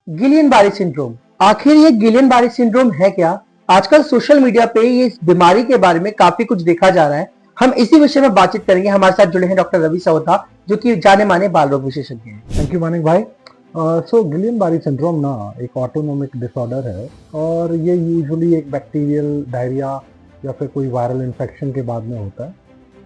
Gillian बारी syndrome. आखिर ये गिलियन बारी सिंड्रोम है क्या? आजकल सोशल मीडिया पे ये इस बीमारी के बारे में काफी कुछ देखा जा रहा है। हम इसी विषय में बातचीत करेंगे। हमारे साथ जुड़े हैं डॉक्टर रवि सौदा, जो कि जाने माने बाल रोग विशेषज्ञ हैं। थैंक यू मानिक भाई। सो गिलियन बारी सिंड्रोम ना एक ऑटोनोमिक डिसऑर्डर है और ये यूजुअली एक बैक्टीरियल डायरिया या फिर कोई वायरल इन्फेक्शन के बाद में होता है।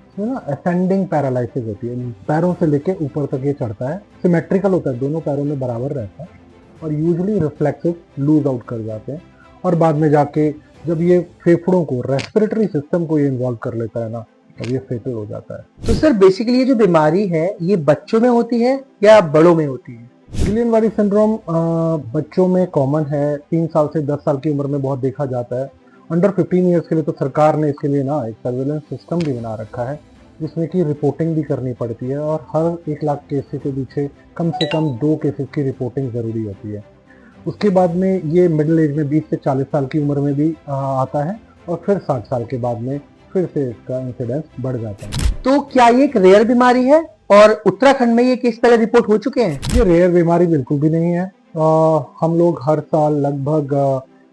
इसमें ना असेंडिंग पैरालिसिस होती है, पैरों से लेके ऊपर तक ये चढ़ता है, सिमेट्रिकल होता है, दोनों पैरों में बराबर रहता है और यूजुअली रिफ्लेक्सेस लूज आउट कर जाते हैं और बाद में जाके जब ये फेफड़ों को, रेस्पिरेटरी सिस्टम को ये इन्वॉल्व कर लेता है ना, तब ये फेटल हो जाता है। तो सर बेसिकली ये जो बीमारी है ये बच्चों में होती है या बड़ों में होती है? गिलियन बारी सिंड्रोम बच्चों में कॉमन है, 3 साल से 10 साल की उम्र में बहुत देखा जाता है। अंडर 15 ईयर्स के लिए तो सरकार ने इसके लिए ना एक सर्वेलेंस सिस्टम भी बना रखा है, जिसमें कि रिपोर्टिंग भी करनी पड़ती है और हर 1 लाख केसेस के पीछे कम से कम 2 केसेस की रिपोर्टिंग ज़रूरी होती है। उसके बाद में ये मिडिल एज में 20 से 40 साल की उम्र में भी आता है और फिर 60 साल के बाद में फिर से इसका इंसिडेंस बढ़ जाता है। तो क्या ये एक रेयर बीमारी है और उत्तराखंड में ये केस पहले रिपोर्ट हो चुके हैं? ये रेयर बीमारी बिल्कुल भी नहीं है। हम लोग हर साल लगभग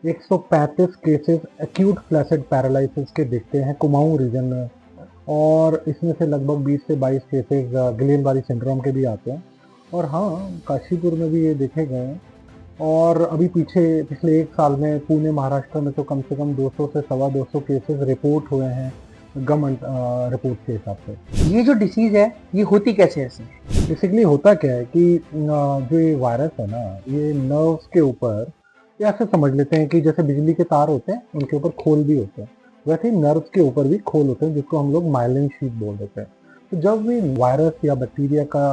135 केसेस एक्यूट फ्लैसिड पैरालिसिस के देखते हैं कुमाऊं रीजन में और इसमें से लगभग 20 से 22 केसेस गिलियन बारी सिंड्रोम के भी आते हैं और हाँ, काशीपुर में भी ये देखे गए हैं और अभी पिछले 1 साल में पुणे महाराष्ट्र में तो कम से कम 200 से 225 केसेस रिपोर्ट हुए हैं गवर्नमेंट रिपोर्ट के हिसाब से। ये जो डिसीज है ये होती कैसे है? बेसिकली होता क्या है कि जो ये वायरस है ना, ये नर्व्स के ऊपर, या ऐसे समझ लेते हैं कि जैसे बिजली के तार होते हैं उनके ऊपर खोल भी होते हैं, वैसे ही नर्व्स के ऊपर भी खोल होते हैं, जिसको हम लोग माइलिन शीट बोल देते हैं। तो जब भी वायरस या बैक्टीरिया का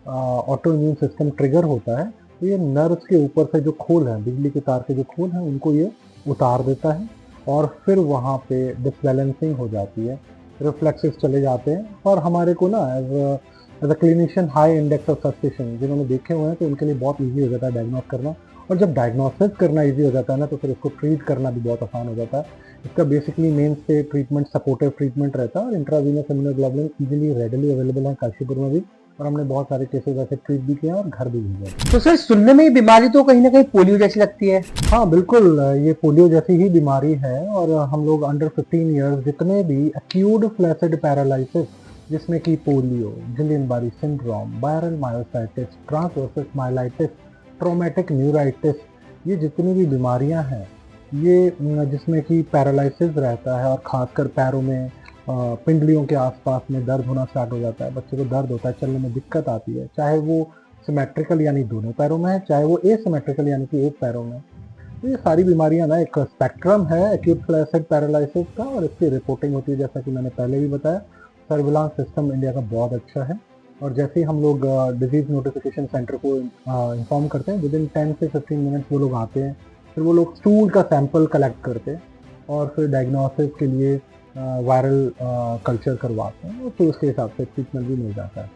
ऑटो इम्यून सिस्टम ट्रिगर होता है तो ये नर्व्स के ऊपर से जो खोल है, बिजली के तार के जो खोल हैं, उनको ये उतार देता है और फिर वहाँ पे डिसबैलेंसिंग हो जाती है, रिफ्लेक्सेस चले जाते हैं और हमारे को ना as a clinician high index of suspicion जिन्होंने देखे हुए हैं तो उनके लिए बहुत इजी हो जाता है डायग्नोस करना, और जब डायग्नोसिस करना इजी हो जाता है ना तो फिर उसको ट्रीट करना भी बहुत आसान हो जाता है। इसका बेसिकली मेन से ट्रीटमेंट सपोर्टिव ट्रीटमेंट रहता है और intravenous immunoglobulin easily readily available है काशीपुर में भी, और हमने बहुत सारे केसेस ऐसे ट्रीट भी किए हैं और घर भी भेजे। तो सर सुनने में ये बीमारी तो कहीं ना कहीं पोलियो जैसी लगती है। हाँ बिल्कुल, ये पोलियो जैसी ही बीमारी है और हम लोग अंडर 15 ईयर्स जितने भी एक्यूट फ्लैसिड पैरालिसिस, जिसमें कि पोलियो, गिलियन बारी syndrome, viral myositis, transversal myelitis, traumatic neuritis, ये जितनी भी बीमारियां हैं, ये जिसमें कि पैरालिसिस रहता है और ख़ासकर पैरों में पिंडलियों के आसपास में दर्द होना स्टार्ट हो जाता है, बच्चे को दर्द होता है, चलने में दिक्कत आती है, चाहे वो सिमेट्रिकल यानी दोनों पैरों में है, चाहे वो एसिमेट्रिकल यानी कि एक पैरों में। तो ये सारी बीमारियां ना एक स्पेक्ट्रम है एक्यूट फ्लैसिड पैरालिसिस का और इसकी रिपोर्टिंग होती है, जैसा कि मैंने पहले भी बताया। सर्विलांस सिस्टम इंडिया का बहुत अच्छा है और जैसे ही हम लोग डिजीज नोटिफिकेशन सेंटर को इन्फॉर्म करते हैं, विद इन 10 से 15 मिनट्स वो लोग आते हैं, फिर वो लोग स्टूल का सैंपल कलेक्ट करते हैं और फिर डायग्नोसिस के लिए वायरल कल्चर करवाते हैं और फिर उसके हिसाब से ट्रीटमेंट भी मिल जाता है।